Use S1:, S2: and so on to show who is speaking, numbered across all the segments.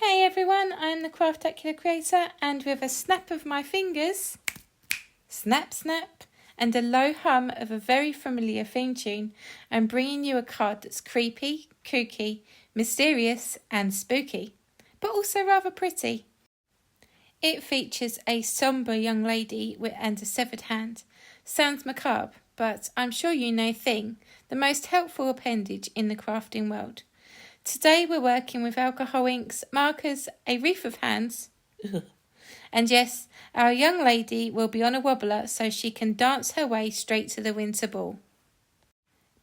S1: Hey everyone, I'm the Craftacular Creator, and with a snap of my fingers, snap snap, and a low hum of a very familiar theme tune, I'm bringing you a card that's creepy, kooky, mysterious and spooky, but also rather pretty. It features a sombre young lady and a severed hand. Sounds macabre, but I'm sure you know Thing, the most helpful appendage in the crafting world. Today we're working with alcohol inks, markers, a wreath of hands, and yes, our young lady will be on a wobbler so she can dance her way straight to the winter ball.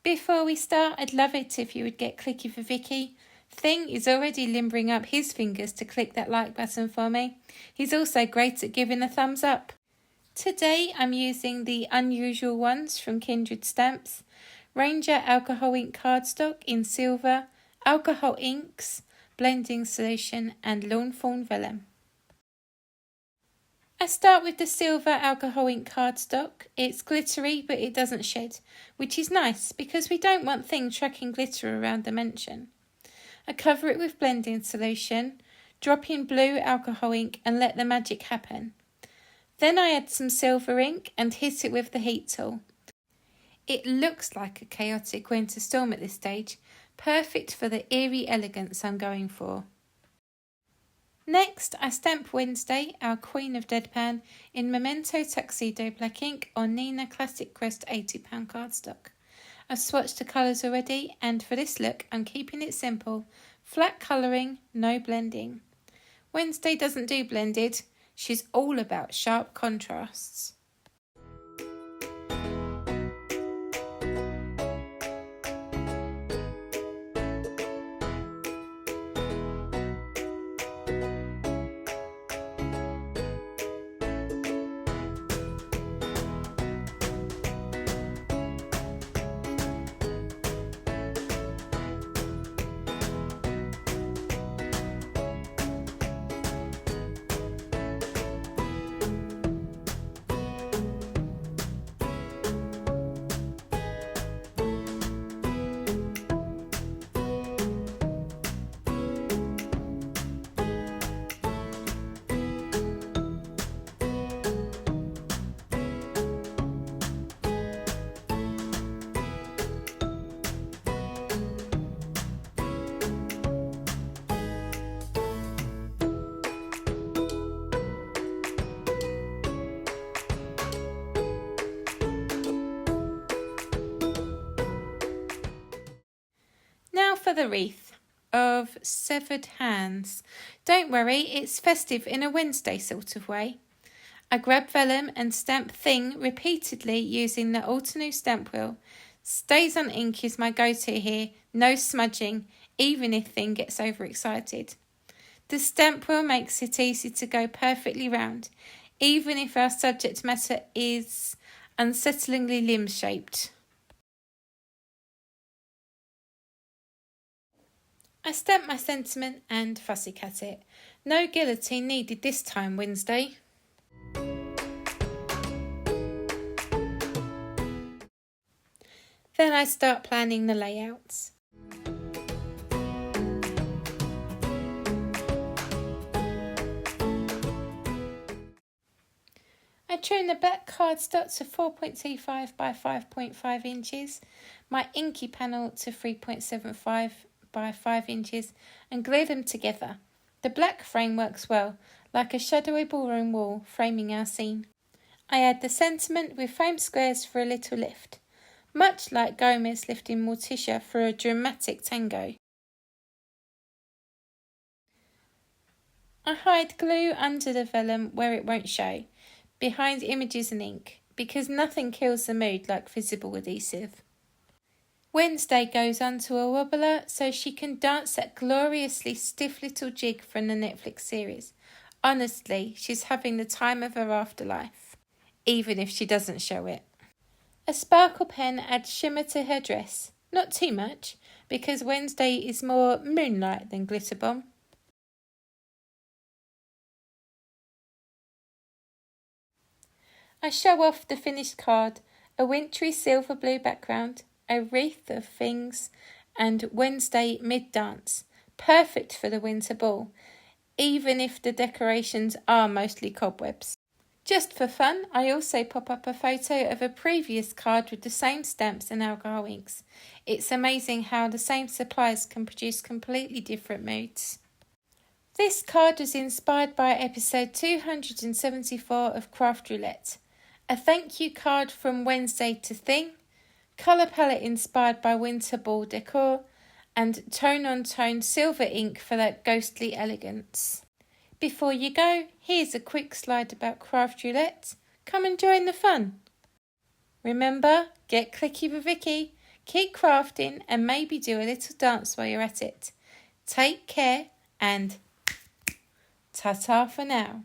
S1: Before we start, I'd love it if you would get clicky for Vicky. Thing is already limbering up his fingers to click that like button for me. He's also great at giving a thumbs up. Today I'm using the unusual ones from Kindred Stamps, Ranger alcohol ink cardstock in silver, alcohol inks, blending solution and lawn fawn vellum. I start with the silver alcohol ink cardstock. It's glittery but it doesn't shed, which is nice because we don't want things tracking glitter around the mansion. I cover it with blending solution, drop in blue alcohol ink and let the magic happen. Then I add some silver ink and hit it with the heat tool. It looks like a chaotic winter storm at this stage, perfect for the eerie elegance I'm going for. Next, I stamp Wednesday, our Queen of Deadpan, in Memento Tuxedo Black ink on Nina Classic Crest £80 cardstock. I've swatched the colours already, and for this look I'm keeping it simple, flat colouring, no blending. Wednesday doesn't do blended, she's all about sharp contrasts. Now for the wreath of severed hands. Don't worry, it's festive in a Wednesday sort of way. I grab vellum and stamp Thing repeatedly using the Altenew stamp wheel. Stays on ink is my go-to here, no smudging, even if Thing gets overexcited. The stamp wheel makes it easy to go perfectly round, even if our subject matter is unsettlingly limb-shaped. I stamp my sentiment and fussy cut it. No guillotine needed this time, Wednesday. Then I start planning the layouts. I trim the back cardstock to 4.25 by 5.5 inches, my inky panel to 3.75 by 5 inches and glue them together. The black frame works well, like a shadowy ballroom wall framing our scene. I add the sentiment with foam squares for a little lift, much like Gomez lifting Morticia for a dramatic tango. I hide glue under the vellum where it won't show, behind images and ink, because nothing kills the mood like visible adhesive. Wednesday goes onto a wobbler so she can dance that gloriously stiff little jig from the Netflix series. Honestly, she's having the time of her afterlife, even if she doesn't show it. A sparkle pen adds shimmer to her dress. Not too much, because Wednesday is more moonlight than glitter bomb. I show off the finished card, a wintry silver blue background, a wreath of things, and Wednesday mid-dance, perfect for the winter ball. even if the decorations are mostly cobwebs. Just for fun, I also pop up a photo of a previous card with the same stamps and alcohol inks. It's amazing how the same suppliers can produce completely different moods. This card was inspired by episode 274 of Craft Roulette, a thank you card from Wednesday to Thing, colour palette inspired by Winter Ball decor, and tone-on-tone silver ink for that ghostly elegance. Before you go, here's a quick slide about Craft Roulette. Come and join the fun. Remember, get clicky with Vicky, keep crafting and maybe do a little dance while you're at it. Take care and ta-ta for now.